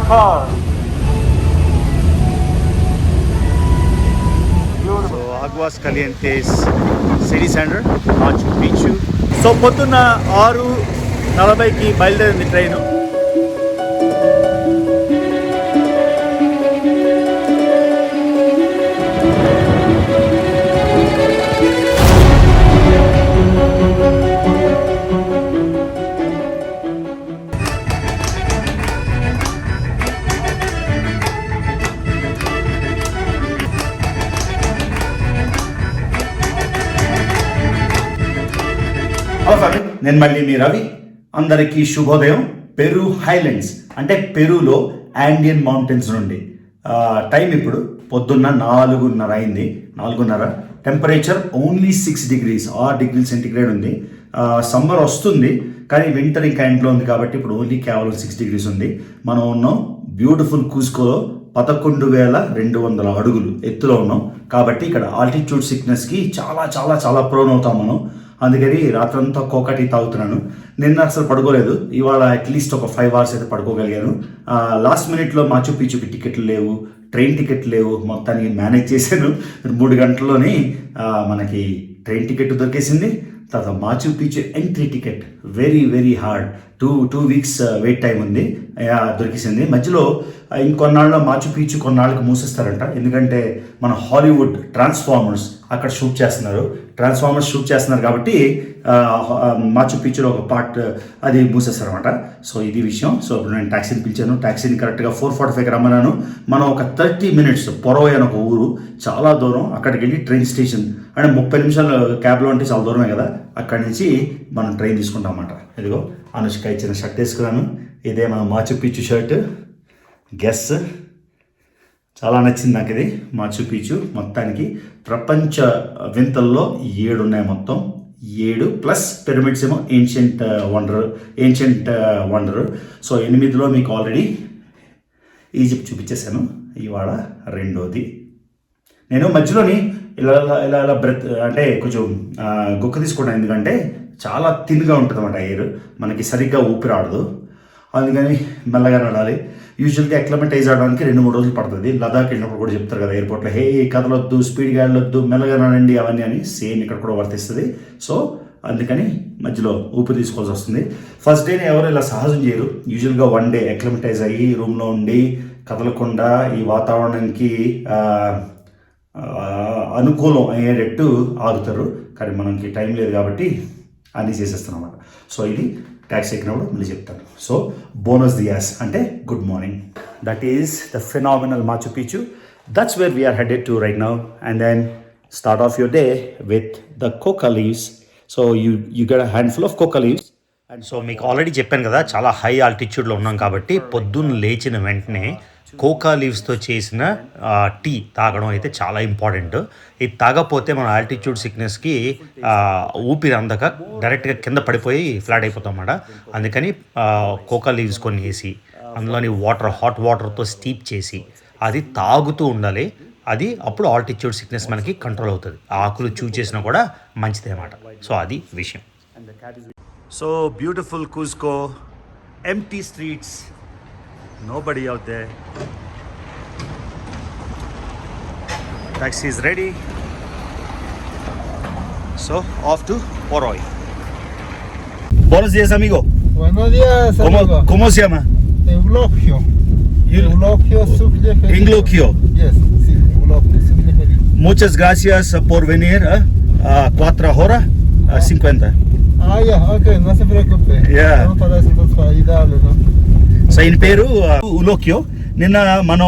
waterfall. So Aguas Calientes City Center, Machu Picchu. So పొద్దున్న 6:40కి బయలుదేరింది train. Hello family, నేను మళ్ళీ మీ రవి. అందరికీ శుభోదయం. పెరు హైలాండ్స్ అంటే పెరూలో ఆండియన్ మౌంటైన్స్ నుండి టైం ఇప్పుడు పొద్దున్న 4:30 అయింది. 4:30. Temperature only 6 degrees 6 degrees centigrade ఉంది. సమ్మర్ వస్తుంది కానీ వింటర్ ఇంకా ఎండ్లో ఉంది కాబట్టి ఇప్పుడు ఓన్లీ కేవలం 6 degrees ఉంది. మనం ఉన్నాం బ్యూటిఫుల్ కూస్కోలో 11,200 అడుగులు ఎత్తులో ఉన్నాం కాబట్టి ఇక్కడ ఆల్టిట్యూడ్ సిక్నెస్కి చాలా చాలా చాలా ప్రోన్ అవుతాం మనం. అందుకని రాత్రంతా కోకా టీ తాగుతున్నాను. నిన్న అసలు పడుకోలేదు. ఇవాళ అట్లీస్ట్ ఒక 5 hours అయితే పడుకోగలిగాను. లాస్ట్ మినిట్లో మాచు పిచ్చుకి టికెట్లు లేవు, ట్రైన్ టికెట్లు లేవు, మొత్తానికి మేనేజ్ చేశాను. 3 గంటల్లోనే మనకి ట్రైన్ టికెట్ దొరికేసింది. తర్వాత Machu Picchu entry ticket very very hard. 2 weeks wait time ఉంది, దొరికేసింది. మధ్యలో ఇంకొన్నాళ్ళలో మాచు పిచ్చు కొన్నాళ్ళకి మూసేస్తారంట. ఎందుకంటే మన హాలీవుడ్ ట్రాన్స్ఫార్మర్స్ అక్కడ షూట్ చేస్తున్నారు కాబట్టి మాచు పిచ్చులో ఒక పార్ట్ అది మూసేస్తారనమాట. సో ఇది విషయం. సో ఇప్పుడు నేను ట్యాక్సీని పిలిచాను. ట్యాక్సీని కరెక్ట్గా 4:45కి రమ్మన్నాను. మనం ఒక 30 minutes పొరవై అని ఒక ఊరు, చాలా దూరం. అక్కడికి వెళ్ళి ట్రైన్ స్టేషన్ అంటే 30 నిమిషాలు క్యాబ్లో అంటే చాలా దూరమే కదా. అక్కడి నుంచి మనం ట్రైన్ తీసుకుంటాం అన్నమాట. ఇదిగో అనుష్క ఇచ్చిన షర్ట్ వేసుకున్నాను. ఇదే మన మాచు పిచ్చు షర్ట్. గెస్, చాలా నచ్చింది నాకు ఇది. మాచు పిచ్చు మొత్తానికి ప్రపంచ వింతల్లో 7 ఉన్నాయి మొత్తం. 7 ప్లస్ పిరమిడ్స్ ఏమో ఏన్షియంట్ వండర్. సో 8లో మీకు ఆల్రెడీ ఈజిప్ట్ చూపించేశాను. ఇవాళ 2వది. నేను మధ్యలోని ఇలా బ్రెత్ అంటే కొంచెం గుక్క తీసుకుంటాను, ఎందుకంటే చాలా థిన్గా ఉంటుంది అన్నమాట ఎయిర్, మనకి సరిగ్గా ఊపిరాడదు. అందుకని మెల్లగా నడాలి. యూజువల్గా అక్లమటైజ్ అవడానికి 2-3 రోజులు పడుతుంది. లదాఖ్ వెళ్ళినప్పుడు కూడా చెప్తారు కదా ఎయిర్పోర్ట్లో, హే కదలొద్దు, స్పీడ్గా వెళ్ళొద్దు, మెల్లగా నడండి అవన్నీ అని. సేమ్ ఇక్కడ కూడా వర్తిస్తుంది. సో అందుకని మధ్యలో ఊపిరి తీసుకోవాల్సి వస్తుంది. ఫస్ట్ డేని ఎవరు ఇలా సహజం చేయరు. యూజువల్గా 1 day అక్లమటైజ్ అయ్యి రూమ్లో ఉండి కదలకుండా ఈ వాతావరణానికి అనుకూలం అయ్యేటట్టు ఆగుతారు. కానీ మనకి టైం లేదు కాబట్టి అన్నీ చేసేస్తాం అన్నమాట. సో ఇది ట్యాక్సీ ఎక్కినప్పుడు మళ్ళీ చెప్తాను. సో బోనస్ దియాస్ అంటే good morning. That is the phenomenal Machu Picchu. That's where we're headed to right now. And then start off your day with the coca leaves. So you get a handful of coca leaves. And so మీకు already చెప్పాను కదా, చాలా high ఆల్టిట్యూడ్లో ఉన్నాం కాబట్టి పొద్దున్న లేచిన వెంటనే cocoa లీవ్స్తో చేసిన టీ తాగడం అయితే చాలా ఇంపార్టెంట్. ఇది తాగకపోతే మన ఆల్టిట్యూడ్ సిక్నెస్కి ఊపిరి అందక డైరెక్ట్గా కింద పడిపోయి ఫ్లాట్ అయిపోతాం అన్నమాట. అందుకని కోకా లీవ్స్ కొన్ని వేసి అందులోని హాట్ వాటర్తో స్టీప్ చేసి అది తాగుతూ ఉండాలి. అది అప్పుడు ఆల్టిట్యూడ్ సిక్నెస్ మనకి కంట్రోల్ అవుతుంది. ఆకులు చూ చేసినా కూడా మంచిదే అన్నమాట. సో అది విషయం. So beautiful Cusco, empty streets, nobody out there. Taxi is ready. So off to Poroy. Buenos días, amigo. Buenos días, amigo. ¿Cómo se llama? Eulogio. Eulogio Sucleferi. Eulogio. Yes, sí, Eulogio Sucleferi. Muchas gracias por venir a 4:50. Ya, okay, no se preocupe. Yeah. Vamos para eso, entonces, para ayudarle, ¿no? So ఈయన పేరు ఉలోక్యో. నిన్న మనం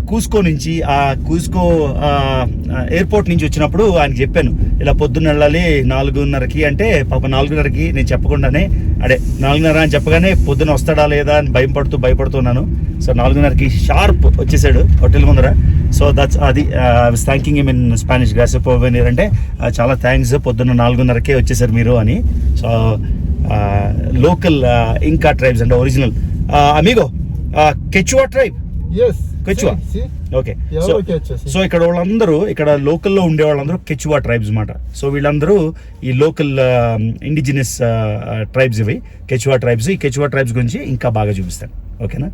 కూస్కో నుంచి కూస్కో airport నుంచి వచ్చినప్పుడు ఆయనకి చెప్పాను ఇలా పొద్దున్న వెళ్ళాలి 4:30కి అంటే పాప 4:30కి నేను చెప్పకుండానే 4:30 అని చెప్పగానే పొద్దున్న వస్తాడా లేదా అని భయపడుతున్నాను. సో 4:30కి షార్ప్ వచ్చేసాడు హోటల్ ముందర. సో దట్స్ అది I was thanking him in Spanish. Gracias por venir అంటే చాలా థ్యాంక్స్, పొద్దున్న 4:30కే వచ్చేసారు మీరు అని. సో లోకల్ ఇంకా ట్రైబ్స్ అంటే original. Amigo, Quechua tribe? Yes. Quechua? Sí. Okay. So ఇక్కడ వాళ్ళందరూ ఇక్కడ లోకల్లో ఉండే వాళ్ళందరూ కెచువా ట్రైబ్స్ అన్నమాట. సో వీళ్ళందరూ ఈ లోకల్ ఇండిజినస్ ట్రైబ్స్ ఇవి కెచువా ట్రైబ్స్. ఈ కెచువా ట్రైబ్స్ గురించి ఇంకా బాగా చూపిస్తాను. ఓకేనా.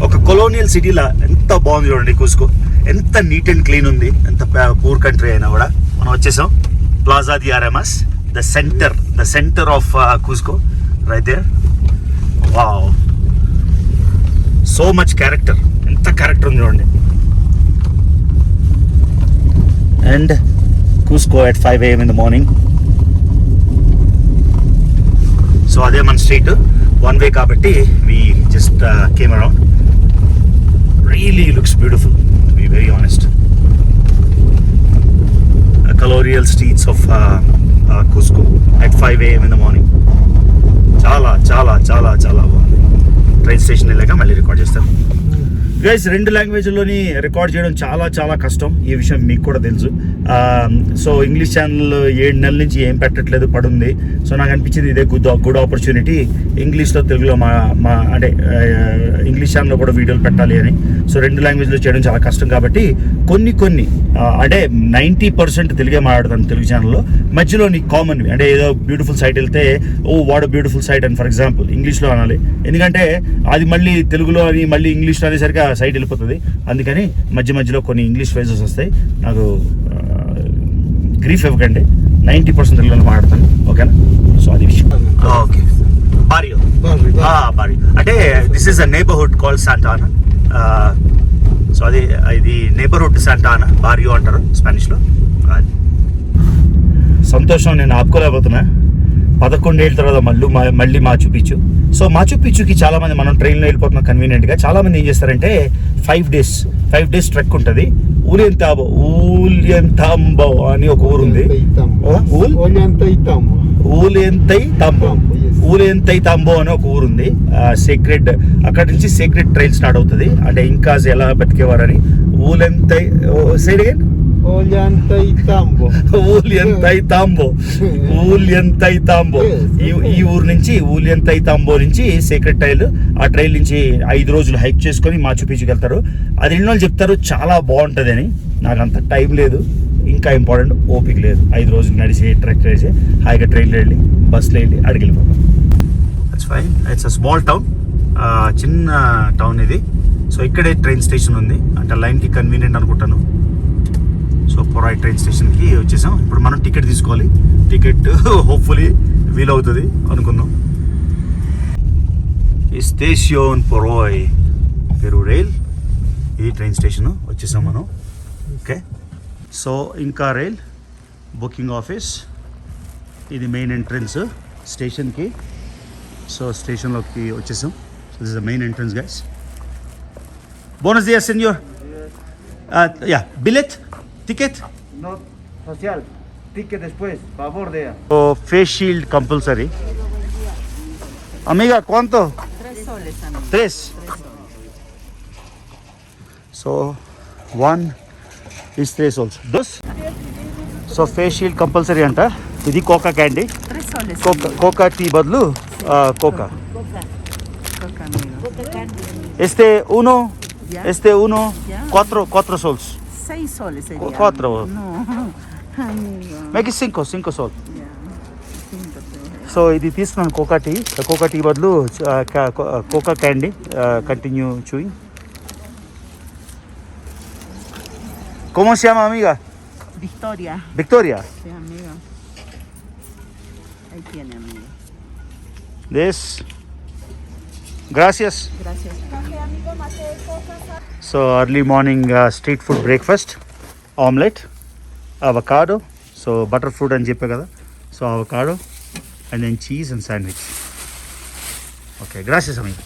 ఒక కొలోనియల్ సిటీలా ఎంత బాగుంది చూడండి కుస్కో, ఎంత నీట్ అండ్ క్లీన్ ఉంది, ఎంత పూర్ కంట్రీ అయినా కూడా. మనం వచ్చేసాం Plaza de Armas, the centre of Cusco right there. Wow, so much character, ఎంత క్యారెక్టర్ ఉంది చూడండి. And Cusco at 5 AM in the morning. So అదే మన స్ట్రీట్, వన్ వే కాబట్టి we just came around. Really looks beautiful, to be very honest. Colonial streets of Cusco at 5 AM in the morning. చాలా చాలా చాలా చాలా బాగుంది. Train station వెళ్ళాక మళ్ళీ రికార్డ్ చేస్తాను గైస్. 2 లాంగ్వేజ్లోని రికార్డ్ చేయడం చాలా చాలా కష్టం, ఈ విషయం మీకు కూడా తెలుసు. సో ఇంగ్లీష్ ఛానల్ 7 నెలల నుంచి ఏం పెట్టట్లేదు, పడుంది. సో నాకు అనిపించింది ఇదే గుడ్ ఆపర్చునిటీ, ఇంగ్లీష్లో తెలుగులో మా అంటే ఇంగ్లీష్ ఛానల్లో కూడా వీడియోలు పెట్టాలి అని. సో 2 లాంగ్వేజ్లో చేయడం చాలా కష్టం కాబట్టి కొన్ని అంటే 90% తెలుగే మాట్లాడతాను తెలుగు ఛానల్లో. మధ్యలో నీకు కామన్వి అంటే ఏదో బ్యూటిఫుల్ సైట్ వెళ్తే వాట్ బ్యూటిఫుల్ సైట్ అని ఫర్ ఎగ్జాంపుల్ ఇంగ్లీష్లో అనాలి, ఎందుకంటే అది మళ్ళీ తెలుగులో అని మళ్ళీ ఇంగ్లీష్లో అనేసరికి ఆ సైట్ వెళ్ళిపోతుంది. అందుకని మధ్యలో కొన్ని ఇంగ్లీష్ ఫ్రేజెస్ వస్తాయి. నాకు గ్రీఫ్ ఇవ్వకండి, 90% తెలుగులో మాట్లాడతాను, ఓకేనా. సో అది విషయం. ఓకే, బారియో అంటే this is a neighbourhood called Santana. So అది ఇది నేబర్హుడ్ శాంటానా, బారియో అంటారు స్పానిష్లో. సంతోషం నేను ఆపుకోలేకపోతున్నా. 11 ఏళ్ళ తర్వాత మళ్ళీ మాచు పిచ్చు. సో మాచు పిచ్చుకి చాలా మంది, మనం ట్రైన్లో వెళ్ళిపోతున్నాం కన్వీనియంట్గా, చాలా మంది ఏం చేస్తారంటే 5 డేస్ ట్రెక్ ఉంటుంది. ఊలియంతాంబో అని ఒక ఊరు ఉంది. ఊలియంతై తాంబో అని ఒక ఊరు ఉంది. సేక్రెడ్, అక్కడ నుంచి సేక్రెడ్ ట్రైన్ స్టార్ట్ అవుతుంది. అంటే ఇంకాస్ ఎలా బతికేవారని. ఊలియంతై సైడ్ అగైన్ ఊలియంతైతాంబో ఈ ఊరు నుంచి, ఊలియంతైతాంబో నుంచి సేక్రెడ్ ట్రైల్. ఆ ట్రైల్ నుంచి 5 రోజులు హైక్ చేసుకొని మాచు పిచ్చుకి వెళ్తారు. అది వెళ్ళిన వాళ్ళు చెప్తారు చాలా బాగుంటుంది అని. నాకు అంత టైం లేదు, ఇంకా ఇంపార్టెంట్ ఓపిక లేదు. 5 రోజులు నడిచి ట్రెక్ చేసి హాయిగా ట్రైన్లో వెళ్ళి బస్సులో వెళ్ళి అడిగి వెళ్ళిపోతాం. It's fine, it's a small town, చిన్న టౌన్ ఇది. సో ఇక్కడే ట్రైన్ స్టేషన్ ఉంది, అంటే లైన్కి కన్వీనియంట్ అనుకుంటాను. సో పొరాయ్ ట్రైన్ స్టేషన్కి వచ్చేసాం. ఇప్పుడు మనం టికెట్ తీసుకోవాలి. టికెట్ హోప్ఫుల్లీ వీలవుతుంది అనుకుందాం. స్టేషన్ పొరాయ్ పెరు రైల్, ఇది ట్రైన్ స్టేషన్. వచ్చేసాం మనం. ఓకే, సో ఇంకా రైల్ బుకింగ్ ఆఫీస్, ఇది మెయిన్ ఎంట్రన్స్ స్టేషన్కి. సో స్టేషన్లోకి వచ్చేసాం. So this is the main entrance guys. Buenos días, señor. Billet, ticket. No, social. Ticket después, favor de ella. So face shield compulsory. Amiga, ¿cuánto? 3 soles, amigo. 3. So 1 is 3 soles. 2. So face shield compulsory anta. ఇది coca candy. 3 soles. Coca tea బదులు coca. Coca, amigo. Este uno. Ya. Este uno. Ya. 4 soles. 6 soles sería. 4. No, amigo. Make it 5 soles. Ya. 5 soles. So ఇది తీసుకున్నాను coca tea బదులు coca candy. Continue chewing. ¿Cómo se llama, amiga? Victoria. Victoria. Sí, amigo. Ahí tiene, amigo. This. Gracias. Gracias. So early morning street food breakfast, omelette, avocado, so butterfruit and చెప్పే కదా, so avocado and then cheese and sandwich. Okay, gracias amigo.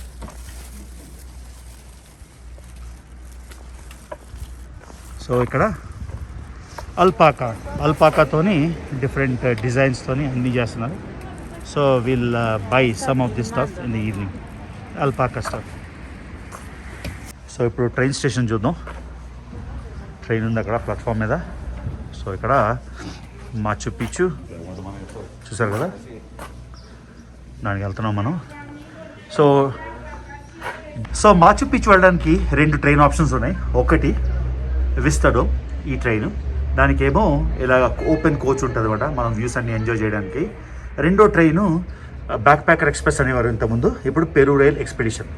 So ఇక్కడ అల్పాకాతోని different డిజైన్స్తోని అన్నీ చేస్తున్నారు. So will buy some of this stuff in the evening, alpaca stuff. So ఇప్పుడు train station చూద్దాం. Train ఉంది అక్కడ platform మీద. సో ఇక్కడ మాచు పిచ్చు చూసారు కదా, దానికి వెళ్తున్నాం మనం. సో మాచు పిచ్చు వెళ్ళడానికి 2 ట్రైన్ ఆప్షన్స్ ఉన్నాయి. ఒకటి విస్తాడో ఈ ట్రైన్, దానికేమో ఇలా ఓపెన్ కోచ్ ఉంటుంది అనమాట, మనం వ్యూస్ అన్ని ఎంజాయ్ చేయడానికి. రెండో ట్రైను బ్యాక్ ప్యాకర్ ఎక్స్ప్రెస్ అనేవారు ఇంతకుముందు, ఇప్పుడు పెరు రైల్ ఎక్స్పెడిషన్.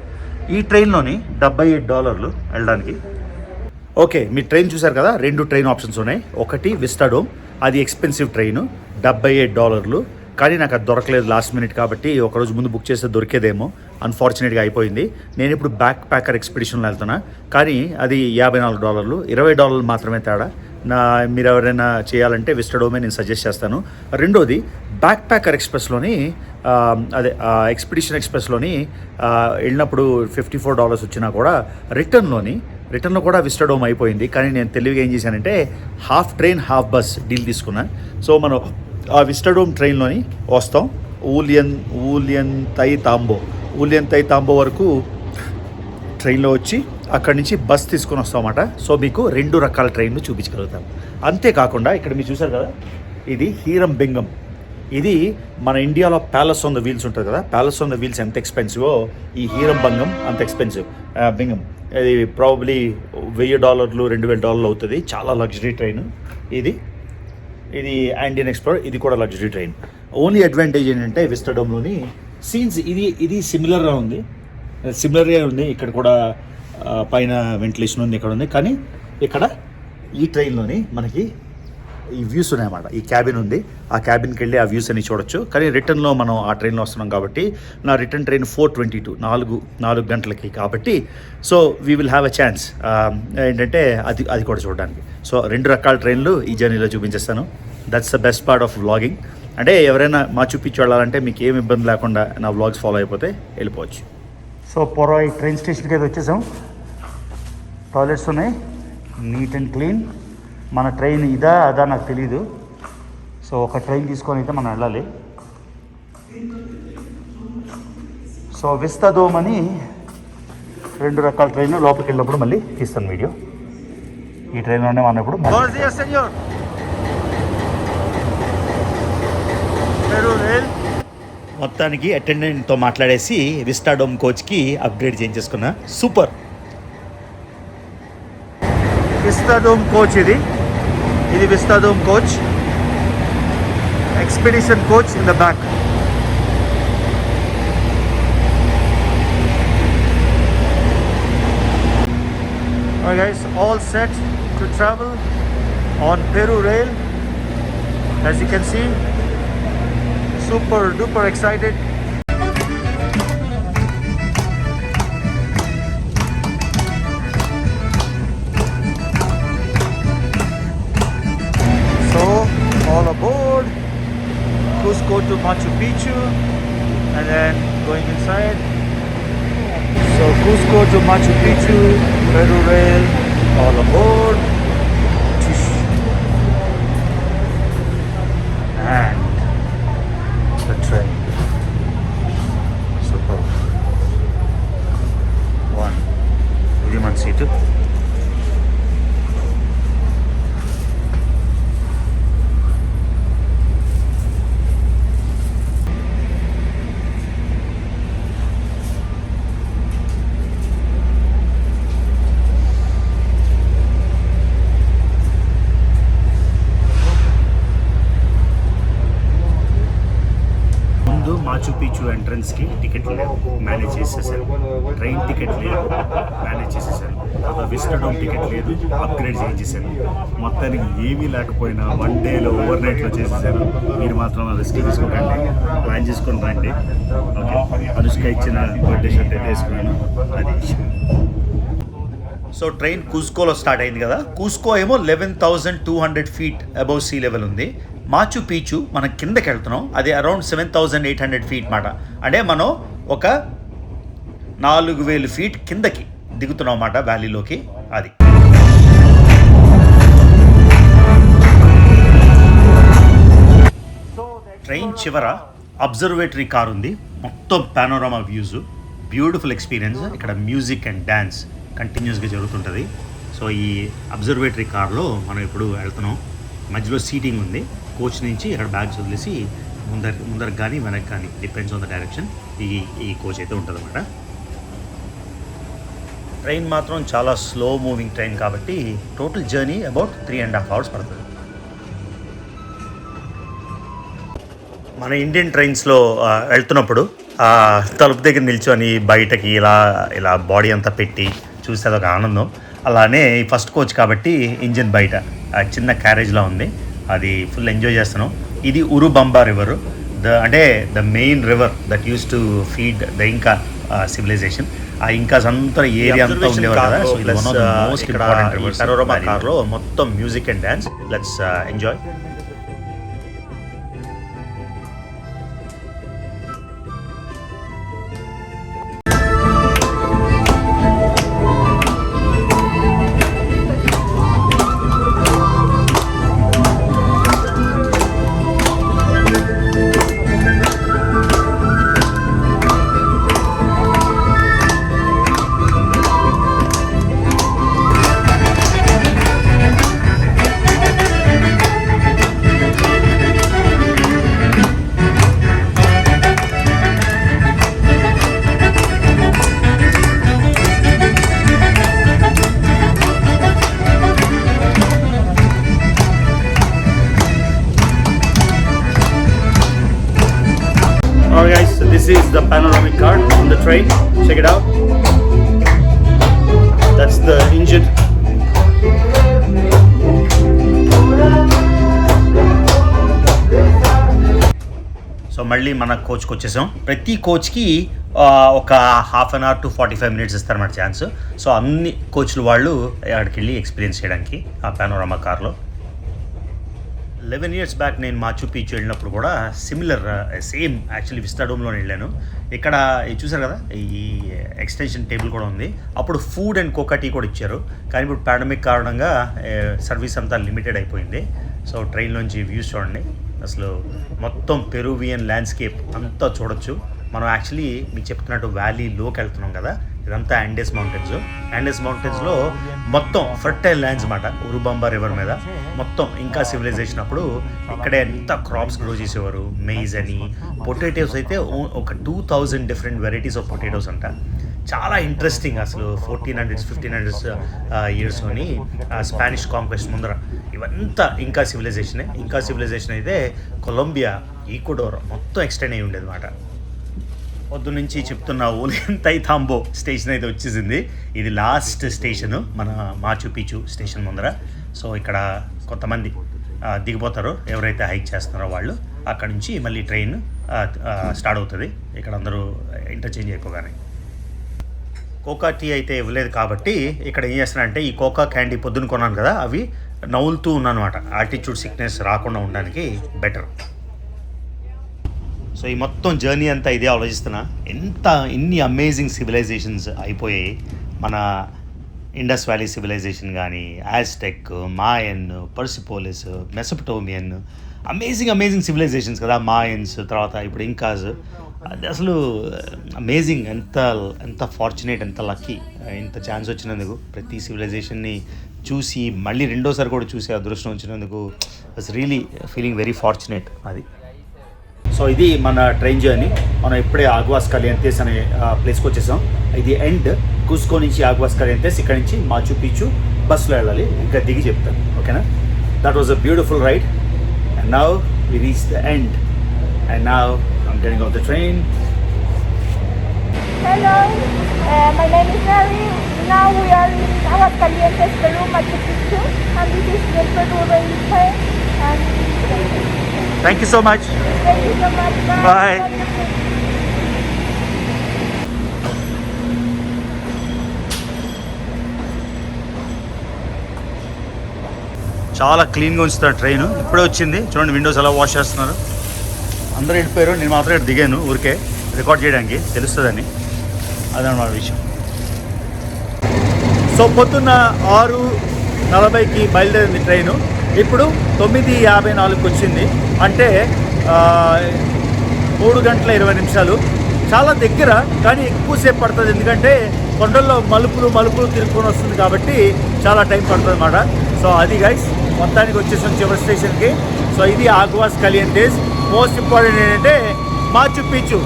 ఈ ట్రైన్లోని $77 వెళ్ళడానికి. ఓకే, మీ ట్రైన్ చూసారు కదా, 2 ట్రైన్ ఆప్షన్స్ ఉన్నాయి. ఒకటి విస్టాడోమ్, అది ఎక్స్పెన్సివ్ ట్రైన్, $77. కానీ నాకు అది దొరకలేదు లాస్ట్ మినిట్ కాబట్టి, ఒకరోజు ముందు బుక్ చేస్తే దొరికేదేమో, అన్ఫార్చునేట్గా అయిపోయింది. నేను ఇప్పుడు బ్యాక్ ప్యాకర్ ఎక్స్పెడిషన్లో వెళ్తున్నా, కానీ అది $54, $20 మాత్రమే తేడా. మీరు ఎవరైనా చేయాలంటే విస్టాడోమే నేను సజెస్ట్ చేస్తాను. రెండోది బ్యాక్ ప్యాకర్ ఎక్స్ప్రెస్లోని ఎక్స్పెడిషన్ ఎక్స్ప్రెస్లోని వెళ్ళినప్పుడు $54 వచ్చినా కూడా రిటర్న్లో కూడా విస్టాడోమ్ అయిపోయింది. కానీ నేను తెలివిగా ఏం చేశానంటే half train half bus deal తీసుకున్నాను. సో మనం ఆ విస్టాడోమ్ ట్రైన్లోని వస్తాం ఊలియన్ తై తాంబో వరకు ట్రైన్లో వచ్చి అక్కడి నుంచి బస్ తీసుకొని వస్తామన్నమాట. సో మీకు 2 రకాల ట్రైన్లు చూపించగలుగుతాం. అంతేకాకుండా ఇక్కడ మీరు చూసారు కదా, ఇది హీరం బింగం. ఇది మన ఇండియాలో ప్యాలెస్ ఆన్ ద వీల్స్ ఉంటుంది కదా, ప్యాలెస్ ఆన్ ద వీల్స్ ఎంత ఎక్స్పెన్సివో ఈ హీరం బంగం అంత ఎక్స్పెన్సివ్. బింగం ఇది ప్రాబబ్లీ $1000 $2000 అవుతుంది. చాలా లగ్జరీ ట్రైన్ ఇది ఆండియన్ ఎక్స్ప్లోరర్, ఇది కూడా లగ్జరీ ట్రైన్. ఓన్లీ అడ్వాంటేజ్ ఏంటంటే విస్టాడోమ్లోని సీన్స్ ఇది సిమిలర్గా ఉంది. ఇక్కడ కూడా పైన వెంటిలేషన్ ఉంది, ఇక్కడ ఉంది. కానీ ఇక్కడ ఈ ట్రైన్లోని మనకి ఈ వ్యూస్ ఉన్నాయన్నమాట. ఈ క్యాబిన్ ఉంది, ఆ క్యాబిన్కి వెళ్ళి ఆ వ్యూస్ అన్ని చూడొచ్చు. కానీ రిటర్న్లో మనం ఆ ట్రైన్లో వస్తున్నాం కాబట్టి, నా రిటర్న్ ట్రైన్ 4:22 4 గంటలకి కాబట్టి, so we will have a chance ఏంటంటే అది కూడా చూడడానికి. సో 2 రకాల ట్రైన్లు ఈ జర్నీలో చూపించేస్తాను. That's the best part of vlogging. అంటే ఎవరైనా చూపించి వెళ్ళాలంటే మీకు ఏమి ఇబ్బంది లేకుండా నా వ్లాగ్స్ ఫాలో అయిపోతే వెళ్ళిపోవచ్చు. సో పొరాయి ట్రైన్ స్టేషన్కి అయితే వచ్చేసాం. టాయిలెట్స్ ఉన్నాయి, నీట్ అండ్ క్లీన్. మన ట్రైన్ అదా నాకు తెలీదు. సో ఒక ట్రైన్ తీసుకొని అయితే మనం వెళ్ళాలి. సో విస్తాడోమ్ అని 2 రకాల ట్రైన్, లోపలికి వెళ్ళినప్పుడు మళ్ళీ తీస్తాను వీడియో. ఈ ట్రైన్లోనే మనం ఇప్పుడు మొత్తానికి అటెండెంట్తో మాట్లాడేసి విస్టాడోమ్ కోచ్కి అప్గ్రేడ్ చేయించేసుకున్నా. సూపర్ విస్టాడోమ్ కోచ్ ఇది Vistadome coach, expedition coach in the back. Alright guys, all set to travel on Peru Rail. As you can see, super duper excited. So all aboard, Cusco to Machu Picchu and then going inside. So Cusco to Machu Picchu, Peru Rail, all aboard. And the train. Super. One. Human seat. Machu Picchu ఎంట్రన్స్కి ticket లేదు, manage చేసేసారు. Train ticket లేదు, manage చేసేసారు. Vistadome ticket లేదు, upgrade చేయించేసారు. మొత్తానికి ఏమీ లేకపోయినా 1 డేలో ఓవర్ నైట్లో చేసేసారు. మీరు మాత్రం రిస్క్ తీసుకోకండి, ప్లాన్ చేసుకొని రండి. ఓకే, అనుష్క ఇచ్చిన బర్త్డే షర్ట్ అయితే వేసుకున్నాను, అది. సో ట్రైన్ కుస్కోలో స్టార్ట్ అయింది కదా. కుస్కో ఏమో 11,200 feet అబౌవ్ సీ లెవెల్ ఉంది. మాచు పీచు మనం కిందకి వెళ్తున్నాం, అది అరౌండ్ 7,800 feet మాట. అంటే మనం ఒక 4,000 feet కిందకి దిగుతున్నాం అన్నమాట వ్యాలీలోకి. అది ట్రైన్ చివర అబ్జర్వేటరీ కార్ ఉంది, మొత్తం పానోరామా వ్యూస్, బ్యూటిఫుల్ ఎక్స్పీరియన్స్. ఇక్కడ మ్యూజిక్ అండ్ డ్యాన్స్ కంటిన్యూస్గా జరుగుతుంటుంది. సో ఈ అబ్జర్వేటరీ కార్లో మనం ఇప్పుడు వెళ్తున్నాం. మధ్యలో సీటింగ్ ఉంది. కోచ్ నుంచి ఇక్కడ బ్యాగ్స్ వదిలేసి ముందరకు కానీ వెనక్కి కానీ, డిపెండ్స్ ఆన్ ద డైరెక్షన్, ఈ కోచ్ అయితే ఉంటుంది అన్నమాట. ట్రైన్ మాత్రం చాలా స్లో మూవింగ్ ట్రైన్ కాబట్టి టోటల్ జర్నీ అబౌట్ 3.5 hours పడుతుంది. మన ఇండియన్ ట్రైన్స్లో వెళ్తున్నప్పుడు తలుపు దగ్గర నిల్చొని బయటకి ఇలా ఇలా బాడీ అంతా పెట్టి చూస్తే అదొక ఆనందం. అలానే ఫస్ట్ కోచ్ కాబట్టి ఇంజిన్ బయట చిన్న క్యారేజ్లా ఉంది, అది ఫుల్ ఎంజాయ్ చేస్తున్నాం. ఇది ఉరుబంబా రివర్, అంటే the main river that used to feed the Inca civilisation. ఆ ఇంకాస్ అంతా ఏరియా అంతా ఉండేవారు కదా. సో ఇది one of the most important rivers. Panorama కార్లో మొత్తం music and dance. Let's enjoy. Alright guys, so this is the panoramic car on the train. Check it out. That's the engine. So మళ్ళీ మన కోచ్కి వచ్చేసాం. ప్రతి కోచ్కి ఒక half an hour to 45 minutes ఇస్తారన్నమాట ఛాన్స్. సో అన్ని కోచ్లు వాళ్ళు అక్కడికి వెళ్ళి ఎక్స్పీరియన్స్ చేయడానికి ఆ పానోరామా కార్లో. 11 years బ్యాక్ నేను మాచు పిచ్చు వెళ్ళినప్పుడు కూడా సిమిలర్ సేమ్ యాక్చువల్లీ విస్టాడోమ్లోనే వెళ్ళాను. ఇక్కడ చూసారు కదా ఈ ఎక్స్టెన్షన్ టేబుల్ కూడా ఉంది. అప్పుడు ఫుడ్ అండ్ కోకా టీ కూడా ఇచ్చారు, కానీ ఇప్పుడు పాండమిక్ కారణంగా సర్వీస్ అంతా లిమిటెడ్ అయిపోయింది. సో ట్రైన్లోంచి వ్యూస్ చూడండి, అసలు మొత్తం పెరూవియన్ ల్యాండ్స్కేప్ అంతా చూడొచ్చు. మనం యాక్చువల్లీ మీకు చెప్తున్నట్టు వ్యాలీలోకి వెళ్తున్నాం కదా, ఇదంతా యాండెస్ మౌంటైన్స్. యాండెస్ మౌంటైన్స్లో మొత్తం ఫర్టైల్ ల్యాండ్స్ అన్నమాట. ఉరుబంబా రివర్ మీద మొత్తం ఇంకా సివిలైజేషన్ అప్పుడు ఇక్కడే ఎంత క్రాప్స్ గ్రో చేసేవారు. మెయిజ్ అని, పొటాటోస్ అయితే ఒక 2000 డిఫరెంట్ వెరైటీస్ ఆఫ్ పొటాటోస్ అంట. చాలా ఇంట్రెస్టింగ్. అసలు 1400s 1500s ఇయర్స్లోని స్పానిష్ కాంక్వెస్ట్ ముందర ఇవంతా ఇంకా సివిలైజేషనే. ఇంకా సివిలైజేషన్ అయితే కొలంబియా, ఈక్వడోర్ మొత్తం ఎక్స్టెండ్ అయ్యి ఉండేది అన్నమాట. పొద్దు నుంచి చెప్తున్న ఓలియంతైతాంబో స్టేషన్ అయితే వచ్చేసింది. ఇది లాస్ట్ స్టేషను మన మాచు పిచ్చు స్టేషన్ ముందర. సో ఇక్కడ కొంతమంది దిగిపోతారు, ఎవరైతే హైక్ చేస్తున్నారో వాళ్ళు. అక్కడ నుంచి మళ్ళీ ట్రైన్ స్టార్ట్ అవుతుంది ఇక్కడ అందరూ ఇంటర్చేంజ్ అయిపోగానే. కోకా టీ అయితే ఇవ్వలేదు కాబట్టి ఇక్కడ ఏం చేస్తున్నారంటే ఈ కోకా క్యాండీ పొద్దున కొన్నాను కదా, అవి నవ్వులుతూ ఉన్నాను అనమాట. ఆల్టిట్యూడ్ సిక్నెస్ రాకుండా ఉండడానికి బెటర్. సో ఈ మొత్తం జర్నీ అంతా ఇదే ఆలోచిస్తున్నా, ఇన్ని అమేజింగ్ సివిలైజేషన్స్ అయిపోయాయి. మన ఇండస్ వ్యాలీ సివిలైజేషన్ కానీ, ఆజ్టెక్, మాయన్, పర్సిపోలిస్, మెసొపటోమియన్, అమేజింగ్ సివిలైజేషన్స్ కదా. మాయన్స్, తర్వాత ఇప్పుడు ఇంకాస్. అది అసలు అమేజింగ్. ఎంత ఫార్చునేట్, ఎంత లక్కీ ఇంత ఛాన్స్ వచ్చినందుకు. ప్రతి సివిలైజేషన్ని చూసి మళ్ళీ రెండోసారి కూడా చూసే అదృష్టం వచ్చినందుకు was really feeling very fortunate అది. సో ఇది మన ట్రైన్ జర్నీ. మనం ఇప్పుడే ఆగ్వాస్ కలియంతెస్ అనే ప్లేస్కి వచ్చేసాం. ఇది ఎండ్. కుస్కో నుంచి ఆగ్వాస్ కలియంతెస్, ఇక్కడ నుంచి మాచు పిచ్చు బస్సులో వెళ్ళాలి. ఇంకా దిగి చెప్తాను, ఓకేనా? That was a beautiful ride and now we reach the end and now I'm getting off the train. Hello, my name is Mary. Now we are in Aguascalientes, Peru, Machu Picchu, and this is the Peru rail train. And Thank you so much. thank you so much. Bye. చాలా క్లీన్గా ఉంచుతారు train. ఇప్పుడే వచ్చింది చూడండి, Windows ఎలా wash చేస్తున్నారు. అందరూ వెళ్ళిపోయారు, నేను మాత్రం ఇక్కడ దిగాను ఊరికే రికార్డ్ చేయడానికి, తెలుస్తుందని. అదనమాట విషయం. సో పొద్దున్న 6:40కి బయలుదేరింది ట్రైను. ఇప్పుడు 9:54కి వచ్చింది. అంటే 3 గంటల 20 నిమిషాలు. చాలా దగ్గర, కానీ ఎక్కువసేపు పడుతుంది. ఎందుకంటే కొండల్లో మలుపులు తిరుక్కొని వస్తుంది కాబట్టి చాలా టైం పడుతుంది అన్నమాట. సో అది గైస్, మొత్తానికి వచ్చేసాం చివరి స్టేషన్కి. సో ఇది ఆగ్వాస్ కలియంతెస్. మోస్ట్ ఇంపార్టెంట్ ఏంటంటే Machu Picchu,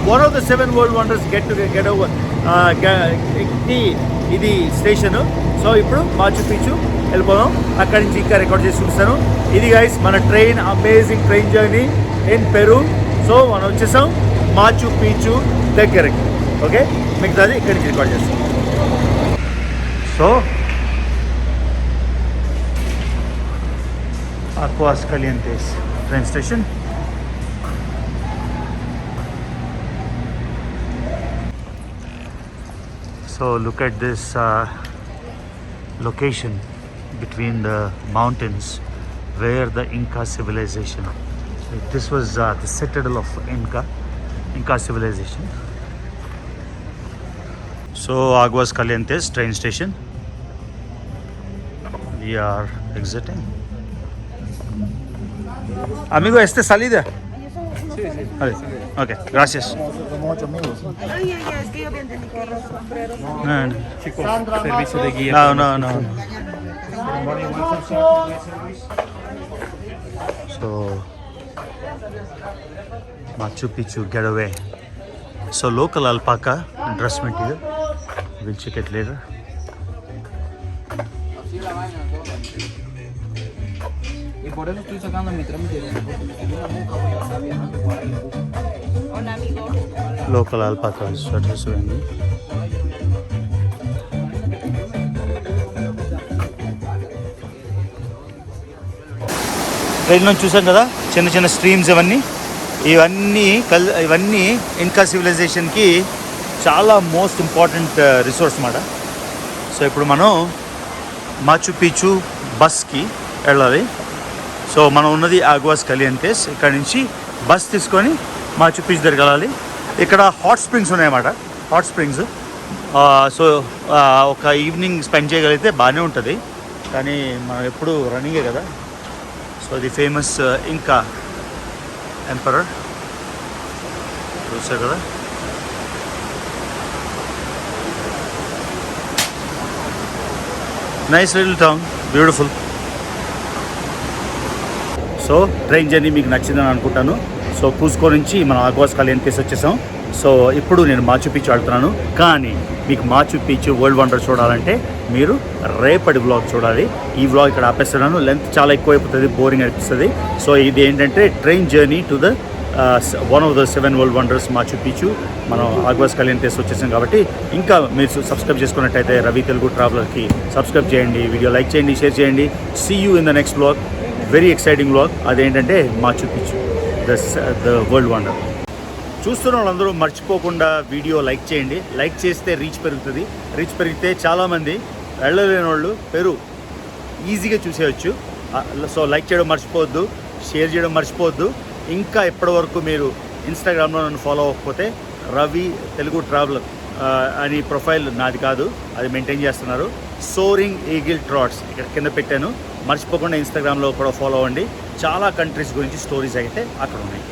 one of the 7 world wonders get over ఇది స్టేషను. సో ఇప్పుడు మాచు పిచ్చు వెళ్ళిపోదాం. అక్కడి నుంచి ఇంకా రికార్డ్ చేసి చూపిస్తాను. ఇది గైస్ మన train, amazing train journey in Peru. So మనం వచ్చేసాం. మాచు పీచు దగ్గరకి. ఓకే, మిగతాది ఇక్కడి నుంచి రికార్డ్ చేస్తాం. So Aguas Calientes train station. So look at this location between the mountains where the Inca civilization. This was the citadel of Inca civilization. So Aguas Calientes train station. We are exiting. Amigo, ¿este salida? Sí. Vale. Ok, gracias. Ay, es que yo bien de mi No. Chicos, servicio de guía. No. So, Machu Picchu getaway. So, local alpaca dress material. We'll check it later. Y por eso estoy sacando mi trámite de Hola, amigo. Local alpaca sweaters ఉన్నాయి. ట్రైన్లో చూసాం కదా చిన్న చిన్న streams ఇవన్నీ ఇన్కా సివిలైజేషన్కి చాలా most important resource అన్నమాట. So ఇప్పుడు మనం మాచు పీచు బస్కి వెళ్ళాలి. సో మనం ఉన్నది ఆగ్వాస్ కలియంతెస్. ఇక్కడ నుంచి బస్ తీసుకొని మాచు పీచు దగ్గరికి వెళ్ళాలి. ఇక్కడ హాట్ స్ప్రింగ్స్ ఉన్నాయన్నమాట. హాట్ స్ప్రింగ్స్ సో ఒక ఈవినింగ్ స్పెండ్ చేయగలిగితే బాగానే ఉంటుంది, కానీ మనం ఎప్పుడు రన్నింగే కదా. సో ది ఫేమస్ ఇంకా ఎంపరర్ చూసారు కదా. Nice little town, beautiful. So train journey మీకు నచ్చిందని అనుకుంటాను. సో కూస్కో నుంచి మనం ఆగ్వాస్ కలియంతెస్ వచ్చేసాం. సో ఇప్పుడు నేను మాచు పీచు ఆడుతున్నాను, కానీ మీకు మాచు పీచు వరల్డ్ వండర్ చూడాలంటే మీరు రేపటి వ్లాగ్ చూడాలి. ఈ వ్లాగ్ ఇక్కడ ఆపేస్తున్నాను, లెంత్ చాలా ఎక్కువైపోతుంది, బోరింగ్ అనిపిస్తుంది. సో ఇది ఏంటంటే train journey to the one of the 7 world wonders Machu పీచు. మనం ఆగ్వాస్ కలియంతెస్ వచ్చేసాం కాబట్టి ఇంకా మీరు సబ్స్క్రైబ్ చేసుకున్నట్టయితే రవి తెలుగు ట్రావెలర్కి సబ్స్క్రైబ్ చేయండి, వీడియో లైక్ చేయండి, షేర్ చేయండి. See you in the next vlog, very exciting vlog. అదేంటంటే Machu Picchu the world wonder. చూస్తున్న వాళ్ళందరూ మర్చిపోకుండా వీడియో లైక్ చేయండి. లైక్ చేస్తే రీచ్ పెరుగుతుంది. రీచ్ పెరిగితే చాలామంది వెళ్ళలేని వాళ్ళు పెరు ఈజీగా చూసేయచ్చు. సో లైక్ చేయడం మర్చిపోవద్దు, షేర్ చేయడం మర్చిపోవద్దు. ఇంకా ఇప్పటివరకు మీరు ఇన్స్టాగ్రామ్లో నన్ను ఫాలో అవ్వకపోతే రవి తెలుగు ట్రావెలర్ అని ప్రొఫైల్ నాది కాదు, అది మెయింటైన్ చేస్తున్నారు. సోరింగ్ ఈగిల్ ట్రాట్స్ ఇక్కడ కింద పెట్టాను, మర్చిపోకుండా ఇన్స్టాగ్రామ్లో కూడా ఫాలో అవ్వండి. చాలా కంట్రీస్ గురించి స్టోరీస్ అయితే అక్కడ ఉన్నాయి.